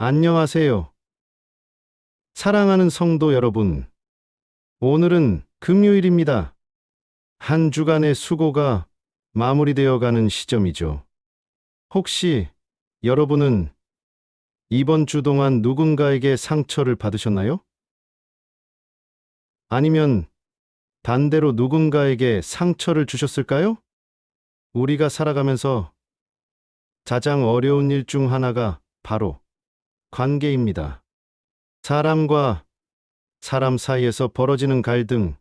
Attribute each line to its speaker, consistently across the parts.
Speaker 1: 안녕하세요. 사랑하는 성도 여러분. 오늘은 금요일입니다. 한 주간의 수고가 마무리되어 가는 시점이죠. 혹시 여러분은 이번 주 동안 누군가에게 상처를 받으셨나요? 아니면 반대로 누군가에게 상처를 주셨을까요? 우리가 살아가면서 가장 어려운 일 중 하나가 바로 관계입니다. 사람과 사람 사이에서 벌어지는 갈등,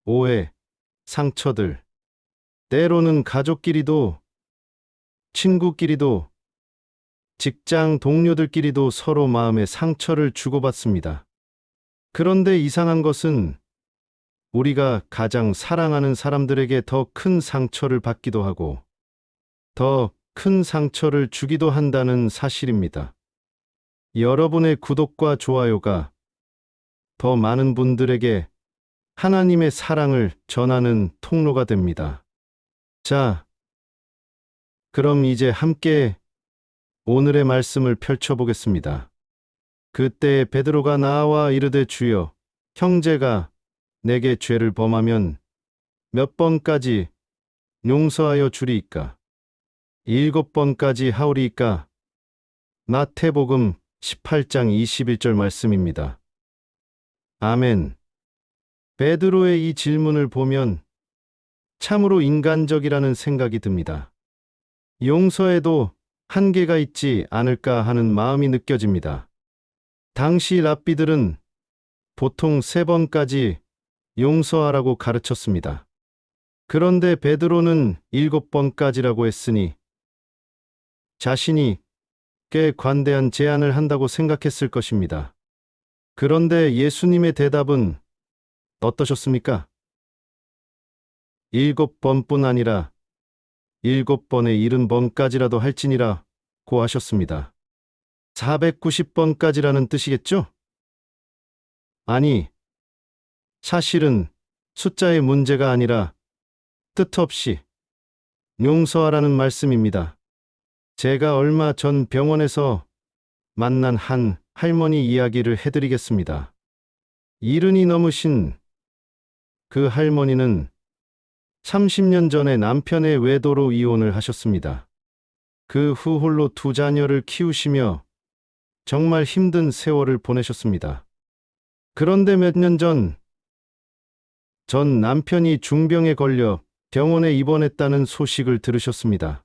Speaker 1: 오해, 상처들, 때로는 가족끼리도, 친구끼리도, 직장 동료들끼리도 서로 마음의 상처를 주고받습니다. 그런데 이상한 것은 우리가 가장 사랑하는 사람들에게 더 큰 상처를 받기도 하고, 더 큰 상처를 주기도 한다는 사실입니다. 여러분의 구독과 좋아요가 더 많은 분들에게 하나님의 사랑을 전하는 통로가 됩니다. 자, 그럼 이제 함께 오늘의 말씀을 펼쳐보겠습니다. 그때 베드로가 나와 이르되 주여, 형제가 내게 죄를 범하면 몇 번까지 용서하여 주리이까? 7번까지 하오리이까? 마태복음 18장 21절 말씀입니다. 아멘. 베드로의 이 질문을 보면 참으로 인간적이라는 생각이 듭니다. 용서에도 한계가 있지 않을까 하는 마음이 느껴집니다. 당시 랍비들은 보통 3번까지 용서하라고 가르쳤습니다. 그런데 베드로는 7번까지라고 했으니 자신이 꽤 관대한 제안을 한다고 생각했을 것입니다. 그런데 예수님의 대답은 어떠셨습니까? 7번뿐 아니라 7번에 70번까지라도 할지니라 고 하셨습니다. 490번까지라는 뜻이겠죠? 아니, 사실은 숫자의 문제가 아니라 뜻 없이 용서하라는 말씀입니다. 제가 얼마 전 병원에서 만난 한 할머니 이야기를 해드리겠습니다. 70이 넘으신 그 할머니는 30년 전에 남편의 외도로 이혼을 하셨습니다. 그 후 홀로 2자녀를 키우시며 정말 힘든 세월을 보내셨습니다. 그런데 몇 년 전 남편이 중병에 걸려 병원에 입원했다는 소식을 들으셨습니다.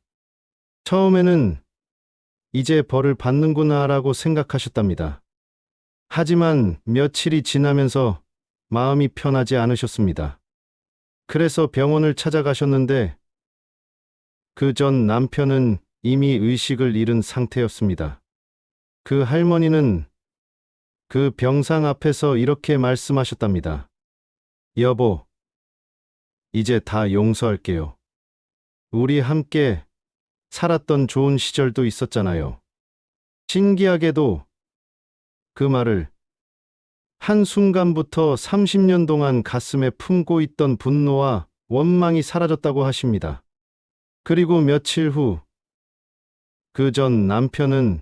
Speaker 1: 처음에는 이제 벌을 받는구나라고 생각하셨답니다. 하지만 며칠이 지나면서 마음이 편하지 않으셨습니다. 그래서 병원을 찾아가셨는데 그 전 남편은 이미 의식을 잃은 상태였습니다. 그 할머니는 그 병상 앞에서 이렇게 말씀하셨답니다. 여보, 이제 다 용서할게요. 우리 함께 살았던 좋은 시절도 있었잖아요. 신기하게도 그 말을 한순간부터 30년 동안 가슴에 품고 있던 분노와 원망이 사라졌다고 하십니다. 그리고 며칠 후 그 전 남편은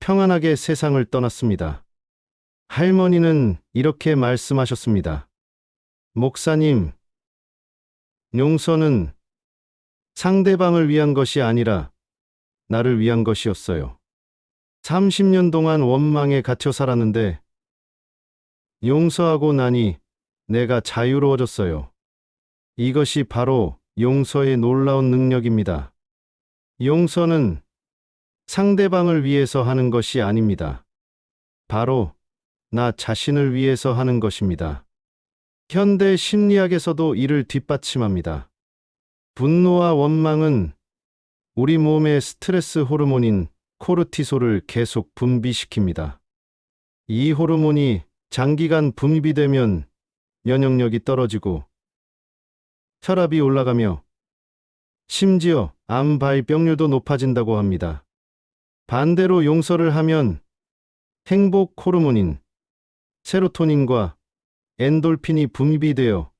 Speaker 1: 평안하게 세상을 떠났습니다. 할머니는 이렇게 말씀하셨습니다. 목사님, 용서는 상대방을 위한 것이 아니라 나를 위한 것이었어요. 30년 동안 원망에 갇혀 살았는데 용서하고 나니 내가 자유로워졌어요. 이것이 바로 용서의 놀라운 능력입니다. 용서는 상대방을 위해서 하는 것이 아닙니다. 바로 나 자신을 위해서 하는 것입니다. 현대 심리학에서도 이를 뒷받침합니다. 분노와 원망은 우리 몸의 스트레스 호르몬인 코르티솔을 계속 분비시킵니다. 이 호르몬이 장기간 분비되면 면역력이 떨어지고 혈압이 올라가며 심지어 암 발병률도 높아진다고 합니다. 반대로 용서를 하면 행복 호르몬인 세로토닌과 엔돌핀이 분비되어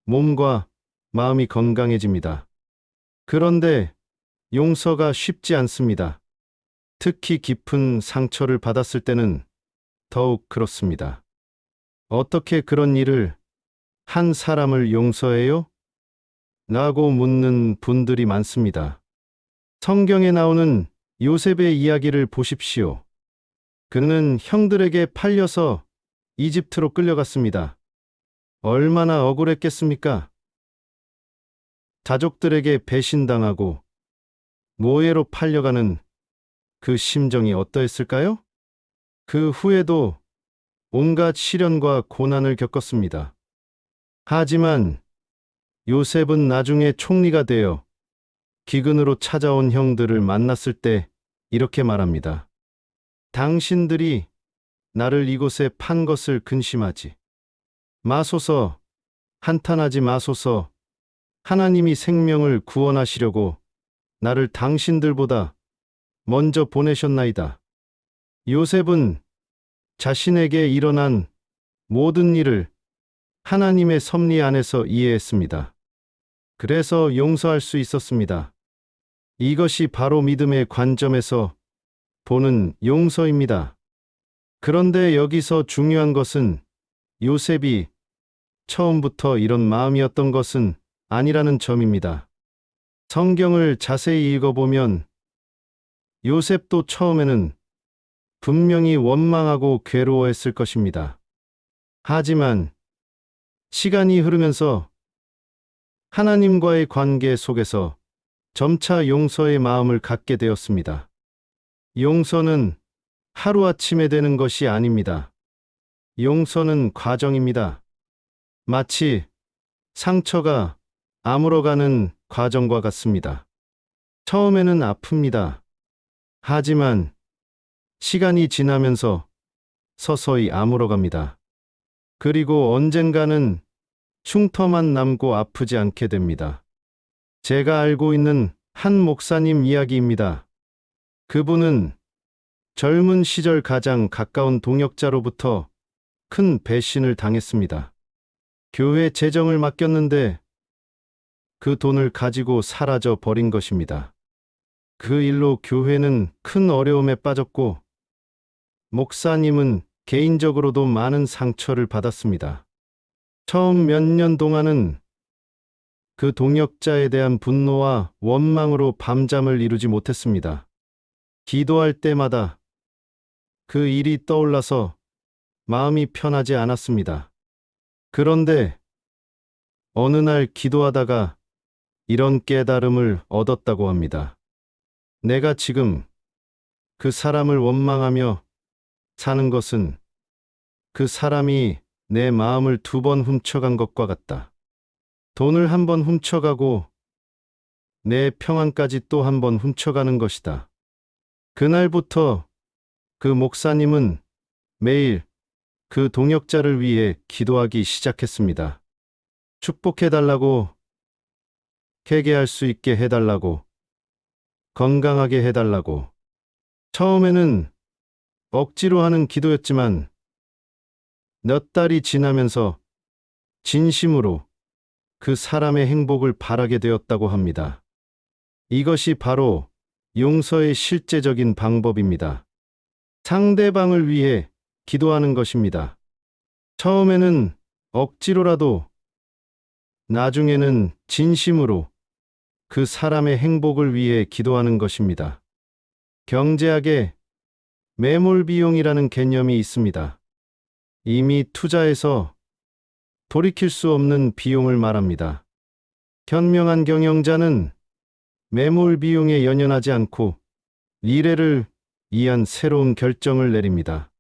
Speaker 1: 몸과 마음이 건강해집니다. 그런데 용서가 쉽지 않습니다. 특히 깊은 상처를 받았을 때는 더욱 그렇습니다. 어떻게 그런 일을 한 사람을 용서해요? 라고 묻는 분들이 많습니다. 성경에 나오는 요셉의 이야기를 보십시오. 그는 형들에게 팔려서 이집트로 끌려갔습니다. 얼마나 억울했겠습니까? 가족들에게 배신당하고 노예로 팔려가는 그 심정이 어떠했을까요? 그 후에도 온갖 시련과 고난을 겪었습니다. 하지만 요셉은 나중에 총리가 되어 기근으로 찾아온 형들을 만났을 때 이렇게 말합니다. 당신들이 나를 이곳에 판 것을 근심하지 마소서, 한탄하지 마소서. 하나님이 생명을 구원하시려고 나를 당신들보다 먼저 보내셨나이다. 요셉은 자신에게 일어난 모든 일을 하나님의 섭리 안에서 이해했습니다. 그래서 용서할 수 있었습니다. 이것이 바로 믿음의 관점에서 보는 용서입니다. 그런데 여기서 중요한 것은 요셉이 처음부터 이런 마음이었던 것은 아니라는 점입니다. 성경을 자세히 읽어보면 요셉도 처음에는 분명히 원망하고 괴로워했을 것입니다. 하지만 시간이 흐르면서 하나님과의 관계 속에서 점차 용서의 마음을 갖게 되었습니다. 용서는 하루아침에 되는 것이 아닙니다. 용서는 과정입니다. 마치 상처가 아물어가는 과정과 같습니다. 처음에는 아픕니다. 하지만 시간이 지나면서 서서히 아물어갑니다. 그리고 언젠가는 흉터만 남고 아프지 않게 됩니다. 제가 알고 있는 한 목사님 이야기입니다. 그분은 젊은 시절 가장 가까운 동역자로부터 큰 배신을 당했습니다. 교회 재정을 맡겼는데 그 돈을 가지고 사라져 버린 것입니다. 그 일로 교회는 큰 어려움에 빠졌고 목사님은 개인적으로도 많은 상처를 받았습니다. 처음 몇 년 동안은 그 동역자에 대한 분노와 원망으로 밤잠을 이루지 못했습니다. 기도할 때마다 그 일이 떠올라서 마음이 편하지 않았습니다. 그런데 어느 날 기도하다가 이런 깨달음을 얻었다고 합니다. 내가 지금 그 사람을 원망하며 사는 것은 그 사람이 내 마음을 2번 훔쳐간 것과 같다. 돈을 1번 훔쳐가고 내 평안까지 또 1번 훔쳐가는 것이다. 그날부터 그 목사님은 매일 그 동역자를 위해 기도하기 시작했습니다. 축복해달라고, 회개할 수 있게 해달라고, 건강하게 해달라고. 처음에는 억지로 하는 기도였지만 몇 달이 지나면서 진심으로 그 사람의 행복을 바라게 되었다고 합니다. 이것이 바로 용서의 실제적인 방법입니다. 상대방을 위해 기도하는 것입니다. 처음에는 억지로라도, 나중에는 진심으로 그 사람의 행복을 위해 기도하는 것입니다. 경제학에 매몰 비용이라는 개념이 있습니다. 이미 투자해서 돌이킬 수 없는 비용을 말합니다. 현명한 경영자는 매몰 비용에 연연하지 않고 미래를 위한 새로운 결정을 내립니다.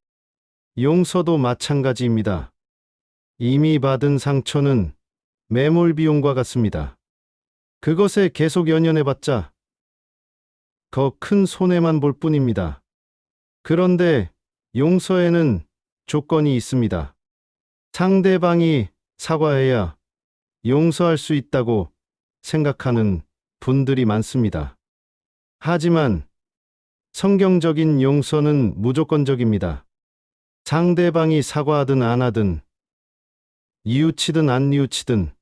Speaker 1: 용서도 마찬가지입니다. 이미 받은 상처는 매몰 비용과 같습니다. 그것에 계속 연연해봤자 더 큰 손해만 볼 뿐입니다. 그런데 용서에는 조건이 있습니다. 상대방이 사과해야 용서할 수 있다고 생각하는 분들이 많습니다. 하지만 성경적인 용서는 무조건적입니다. 상대방이 사과하든 안 하든, 뉘우치든 안 뉘우치든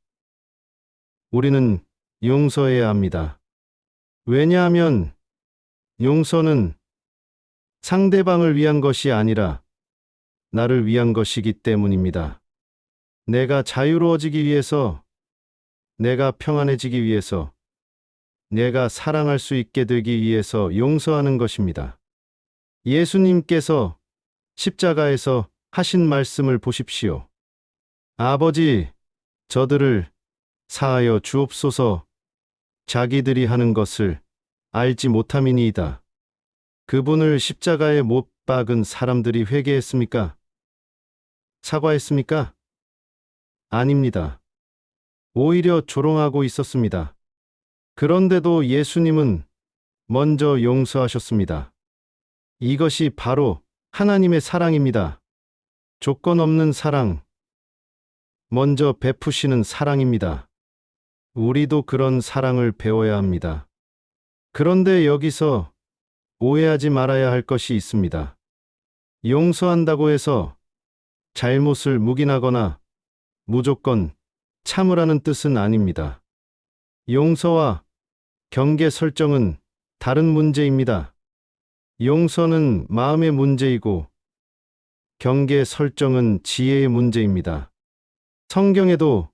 Speaker 1: 우리는 용서해야 합니다. 왜냐하면 용서는 상대방을 위한 것이 아니라 나를 위한 것이기 때문입니다. 내가 자유로워지기 위해서, 내가 평안해지기 위해서, 내가 사랑할 수 있게 되기 위해서 용서하는 것입니다. 예수님께서 십자가에서 하신 말씀을 보십시오. 아버지, 저들을 사하여 주옵소서. 자기들이 하는 것을 알지 못함이니이다. 그분을 십자가에 못 박은 사람들이 회개했습니까? 사과했습니까? 아닙니다. 오히려 조롱하고 있었습니다. 그런데도 예수님은 먼저 용서하셨습니다. 이것이 바로 하나님의 사랑입니다. 조건 없는 사랑, 먼저 베푸시는 사랑입니다. 우리도 그런 사랑을 배워야 합니다. 그런데 여기서 오해하지 말아야 할 것이 있습니다. 용서한다고 해서 잘못을 묵인하거나 무조건 참으라는 뜻은 아닙니다. 용서와 경계 설정은 다른 문제입니다. 용서는 마음의 문제이고 경계 설정은 지혜의 문제입니다. 성경에도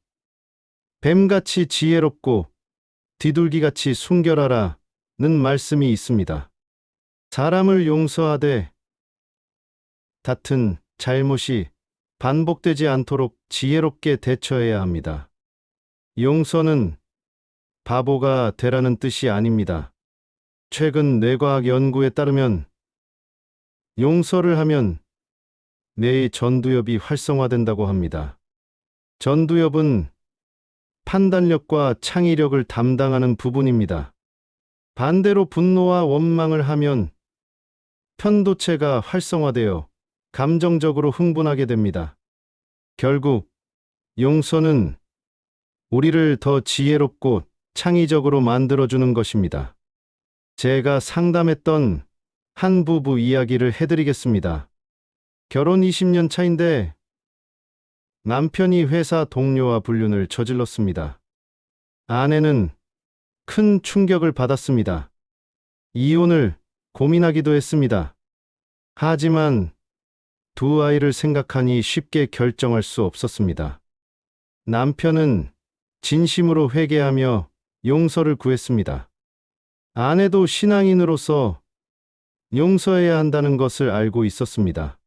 Speaker 1: 뱀같이 지혜롭고 뒤둘기같이 순결하라는 말씀이 있습니다. 사람을 용서하되 같은 잘못이 반복되지 않도록 지혜롭게 대처해야 합니다. 용서는 바보가 되라는 뜻이 아닙니다. 최근 뇌과학 연구에 따르면 용서를 하면 뇌의 전두엽이 활성화된다고 합니다. 전두엽은 판단력과 창의력을 담당하는 부분입니다. 반대로 분노와 원망을 하면 편도체가 활성화되어 감정적으로 흥분하게 됩니다. 결국 용서는 우리를 더 지혜롭고 창의적으로 만들어주는 것입니다. 제가 상담했던 한 부부 이야기를 해드리겠습니다. 결혼 20년 차인데 남편이 회사 동료와 불륜을 저질렀습니다. 아내는 큰 충격을 받았습니다. 이혼을 고민하기도 했습니다. 하지만 두 아이를 생각하니 쉽게 결정할 수 없었습니다. 남편은 진심으로 회개하며 용서를 구했습니다. 아내도 신앙인으로서 용서해야 한다는 것을 알고 있었습니다.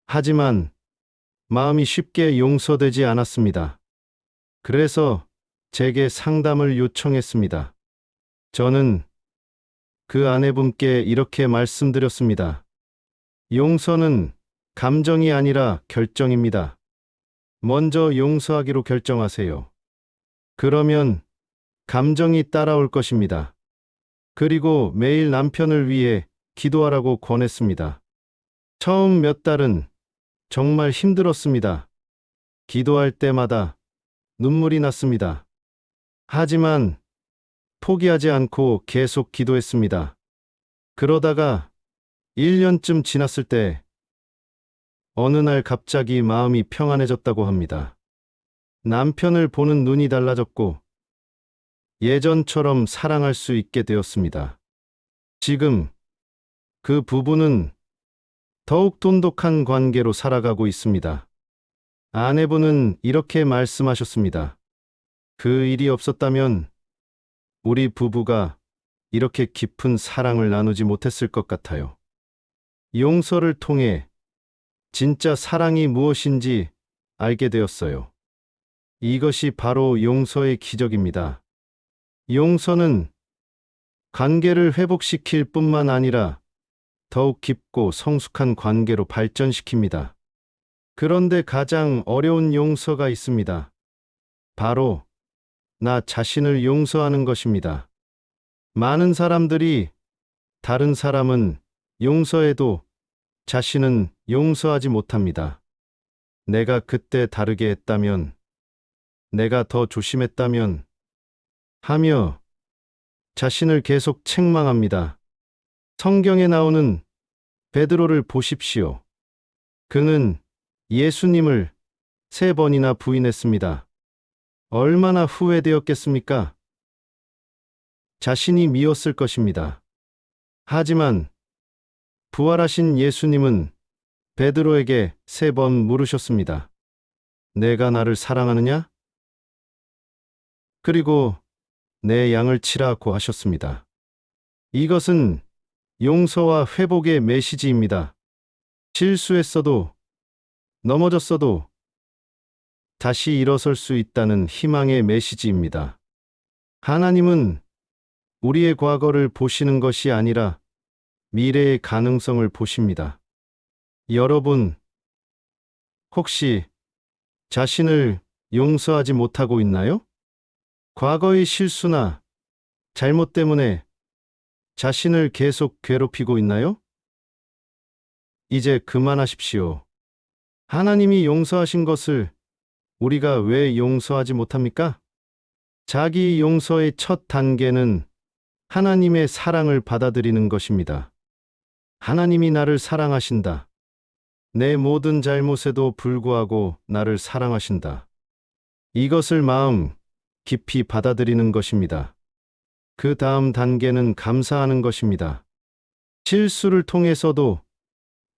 Speaker 1: 하지만 마음이 쉽게 용서되지 않았습니다. 그래서 제게 상담을 요청했습니다. 저는 그 아내분께 이렇게 말씀드렸습니다. 용서는 감정이 아니라 결정입니다. 먼저 용서하기로 결정하세요. 그러면 감정이 따라올 것입니다. 그리고 매일 남편을 위해 기도하라고 권했습니다. 처음 몇 달은 정말 힘들었습니다. 기도할 때마다 눈물이 났습니다. 하지만 포기하지 않고 계속 기도했습니다. 그러다가 1년쯤 지났을 때 어느 날 갑자기 마음이 평안해졌다고 합니다. 남편을 보는 눈이 달라졌고 예전처럼 사랑할 수 있게 되었습니다. 지금 그 부부는 더욱 돈독한 관계로 살아가고 있습니다. 아내분은 이렇게 말씀하셨습니다. 그 일이 없었다면 우리 부부가 이렇게 깊은 사랑을 나누지 못했을 것 같아요. 용서를 통해 진짜 사랑이 무엇인지 알게 되었어요. 이것이 바로 용서의 기적입니다. 용서는 관계를 회복시킬 뿐만 아니라 더욱 깊고 성숙한 관계로 발전시킵니다. 그런데 가장 어려운 용서가 있습니다. 바로 나 자신을 용서하는 것입니다. 많은 사람들이 다른 사람은 용서해도 자신은 용서하지 못합니다. 내가 그때 다르게 했다면, 내가 더 조심했다면 하며 자신을 계속 책망합니다. 성경에 나오는 베드로를 보십시오. 그는 예수님을 3번이나 부인했습니다. 얼마나 후회되었겠습니까? 자신이 미웠을 것입니다. 하지만 부활하신 예수님은 베드로에게 3번 물으셨습니다. 내가 나를 사랑하느냐? 그리고 내 양을 치라고 하셨습니다. 이것은 용서와 회복의 메시지입니다. 실수했어도, 넘어졌어도 다시 일어설 수 있다는 희망의 메시지입니다. 하나님은 우리의 과거를 보시는 것이 아니라 미래의 가능성을 보십니다. 여러분, 혹시 자신을 용서하지 못하고 있나요? 과거의 실수나 잘못 때문에 자신을 계속 괴롭히고 있나요? 이제 그만하십시오. 하나님이 용서하신 것을 우리가 왜 용서하지 못합니까? 자기 용서의 첫 단계는 하나님의 사랑을 받아들이는 것입니다. 하나님이 나를 사랑하신다. 내 모든 잘못에도 불구하고 나를 사랑하신다. 이것을 마음 깊이 받아들이는 것입니다. 그 다음 단계는 감사하는 것입니다. 실수를 통해서도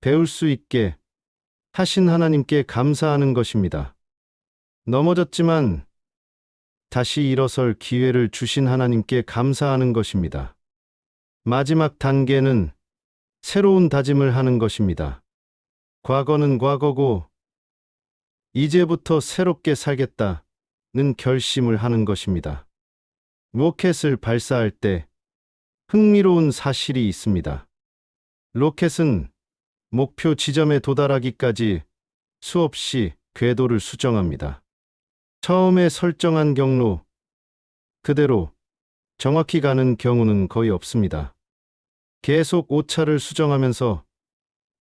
Speaker 1: 배울 수 있게 하신 하나님께 감사하는 것입니다. 넘어졌지만 다시 일어설 기회를 주신 하나님께 감사하는 것입니다. 마지막 단계는 새로운 다짐을 하는 것입니다. 과거는 과거고 이제부터 새롭게 살겠다는 결심을 하는 것입니다. 로켓을 발사할 때 흥미로운 사실이 있습니다. 로켓은 목표 지점에 도달하기까지 수없이 궤도를 수정합니다. 처음에 설정한 경로 그대로 정확히 가는 경우는 거의 없습니다. 계속 오차를 수정하면서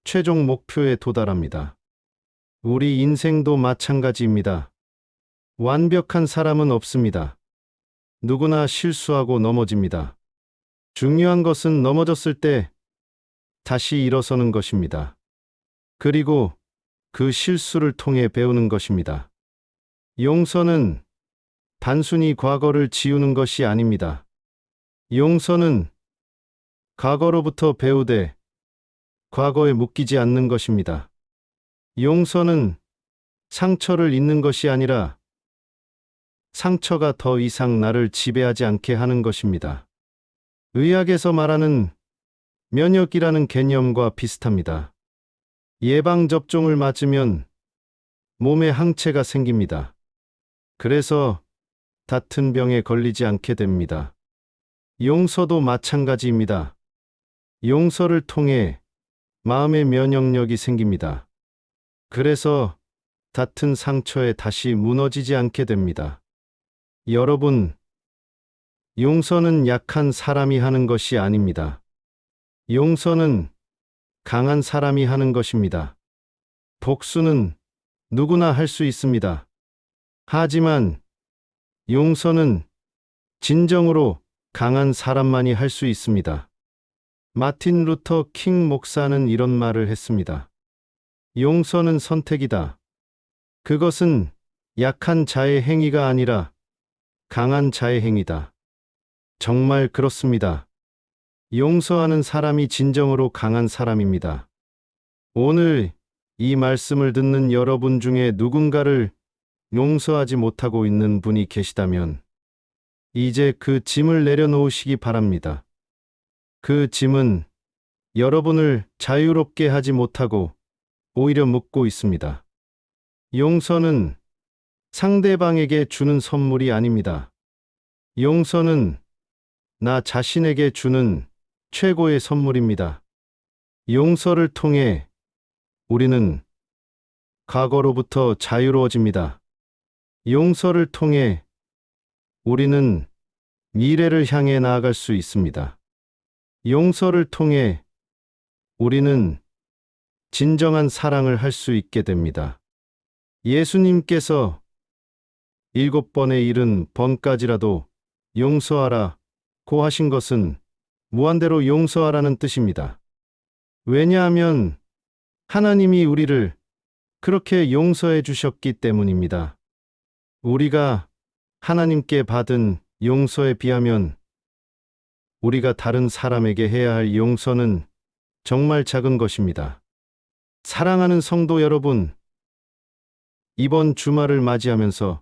Speaker 1: 최종 목표에 도달합니다. 우리 인생도 마찬가지입니다. 완벽한 사람은 없습니다. 누구나 실수하고 넘어집니다. 중요한 것은 넘어졌을 때 다시 일어서는 것입니다. 그리고 그 실수를 통해 배우는 것입니다. 용서는 단순히 과거를 지우는 것이 아닙니다. 용서는 과거로부터 배우되 과거에 묶이지 않는 것입니다. 용서는 상처를 잊는 것이 아니라 상처가 더 이상 나를 지배하지 않게 하는 것입니다. 의학에서 말하는 면역이라는 개념과 비슷합니다. 예방접종을 맞으면 몸에 항체가 생깁니다. 그래서 같은 병에 걸리지 않게 됩니다. 용서도 마찬가지입니다. 용서를 통해 마음의 면역력이 생깁니다. 그래서 같은 상처에 다시 무너지지 않게 됩니다. 여러분, 용서는 약한 사람이 하는 것이 아닙니다. 용서는 강한 사람이 하는 것입니다. 복수는 누구나 할 수 있습니다. 하지만 용서는 진정으로 강한 사람만이 할 수 있습니다. 마틴 루터 킹 목사는 이런 말을 했습니다. 용서는 선택이다. 그것은 약한 자의 행위가 아니라 강한 자의 행위다. 정말 그렇습니다. 용서하는 사람이 진정으로 강한 사람입니다. 오늘 이 말씀을 듣는 여러분 중에 누군가를 용서하지 못하고 있는 분이 계시다면 이제 그 짐을 내려놓으시기 바랍니다. 그 짐은 여러분을 자유롭게 하지 못하고 오히려 묶고 있습니다. 용서는 상대방에게 주는 선물이 아닙니다. 용서는 나 자신에게 주는 최고의 선물입니다. 용서를 통해 우리는 과거로부터 자유로워집니다. 용서를 통해 우리는 미래를 향해 나아갈 수 있습니다. 용서를 통해 우리는 진정한 사랑을 할 수 있게 됩니다. 예수님께서 7번의 70번까지라도 용서하라고 하신 것은 무한대로 용서하라는 뜻입니다. 왜냐하면 하나님이 우리를 그렇게 용서해 주셨기 때문입니다. 우리가 하나님께 받은 용서에 비하면 우리가 다른 사람에게 해야 할 용서는 정말 작은 것입니다. 사랑하는 성도 여러분, 이번 주말을 맞이하면서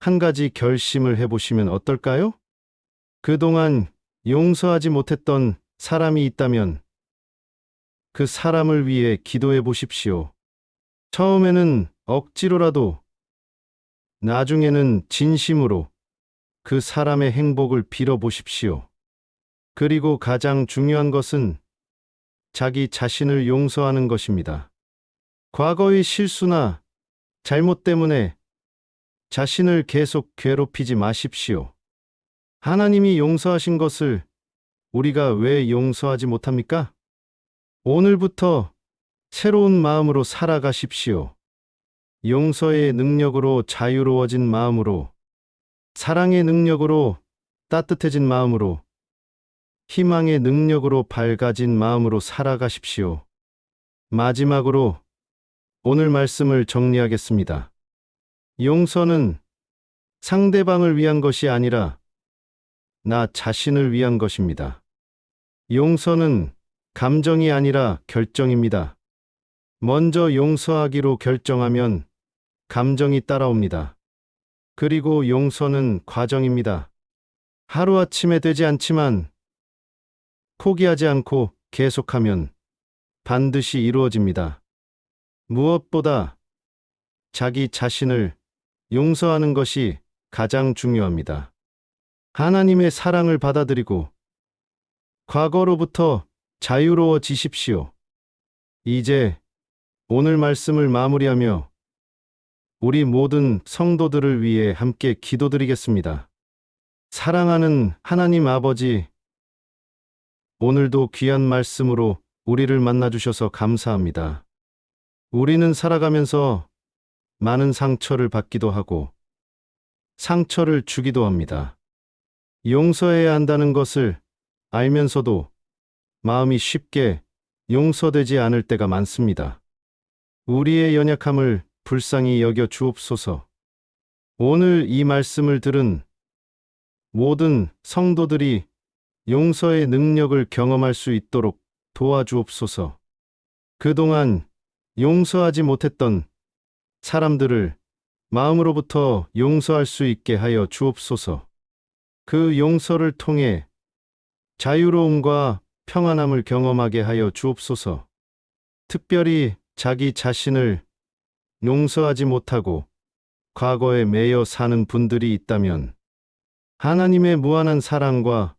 Speaker 1: 한 가지 결심을 해보시면 어떨까요? 그동안 용서하지 못했던 사람이 있다면 그 사람을 위해 기도해 보십시오. 처음에는 억지로라도, 나중에는 진심으로 그 사람의 행복을 빌어 보십시오. 그리고 가장 중요한 것은 자기 자신을 용서하는 것입니다. 과거의 실수나 잘못 때문에 자신을 계속 괴롭히지 마십시오. 하나님이 용서하신 것을 우리가 왜 용서하지 못합니까? 오늘부터 새로운 마음으로 살아가십시오. 용서의 능력으로 자유로워진 마음으로, 사랑의 능력으로 따뜻해진 마음으로, 희망의 능력으로 밝아진 마음으로 살아가십시오. 마지막으로 오늘 말씀을 정리하겠습니다. 용서는 상대방을 위한 것이 아니라 나 자신을 위한 것입니다. 용서는 감정이 아니라 결정입니다. 먼저 용서하기로 결정하면 감정이 따라옵니다. 그리고 용서는 과정입니다. 하루아침에 되지 않지만 포기하지 않고 계속하면 반드시 이루어집니다. 무엇보다 자기 자신을 용서하는 것이 가장 중요합니다. 하나님의 사랑을 받아들이고 과거로부터 자유로워지십시오. 이제 오늘 말씀을 마무리하며 우리 모든 성도들을 위해 함께 기도드리겠습니다. 사랑하는 하나님 아버지, 오늘도 귀한 말씀으로 우리를 만나주셔서 감사합니다. 우리는 살아가면서 많은 상처를 받기도 하고 상처를 주기도 합니다. 용서해야 한다는 것을 알면서도 마음이 쉽게 용서되지 않을 때가 많습니다. 우리의 연약함을 불쌍히 여겨 주옵소서. 오늘 이 말씀을 들은 모든 성도들이 용서의 능력을 경험할 수 있도록 도와주옵소서. 그동안 용서하지 못했던 사람들을 마음으로부터 용서할 수 있게 하여 주옵소서. 그 용서를 통해 자유로움과 평안함을 경험하게 하여 주옵소서. 특별히 자기 자신을 용서하지 못하고 과거에 매여 사는 분들이 있다면 하나님의 무한한 사랑과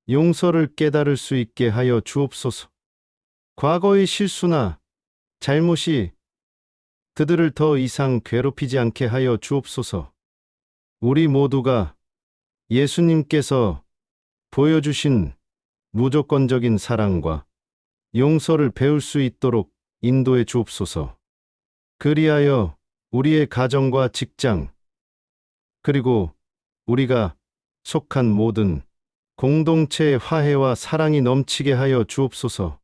Speaker 1: 용서를 깨달을 수 있게 하여 주옵소서. 과거의 실수나 잘못이 그들을 더 이상 괴롭히지 않게 하여 주옵소서. 우리 모두가 예수님께서 보여주신 무조건적인 사랑과 용서를 배울 수 있도록 인도해 주옵소서. 그리하여 우리의 가정과 직장, 그리고 우리가 속한 모든 공동체의 화해와 사랑이 넘치게 하여 주옵소서.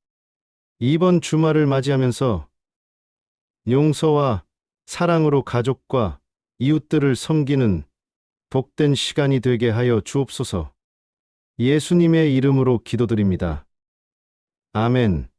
Speaker 1: 이번 주말을 맞이하면서 용서와 사랑으로 가족과 이웃들을 섬기는 복된 시간이 되게 하여 주옵소서. 예수님의 이름으로 기도드립니다. 아멘.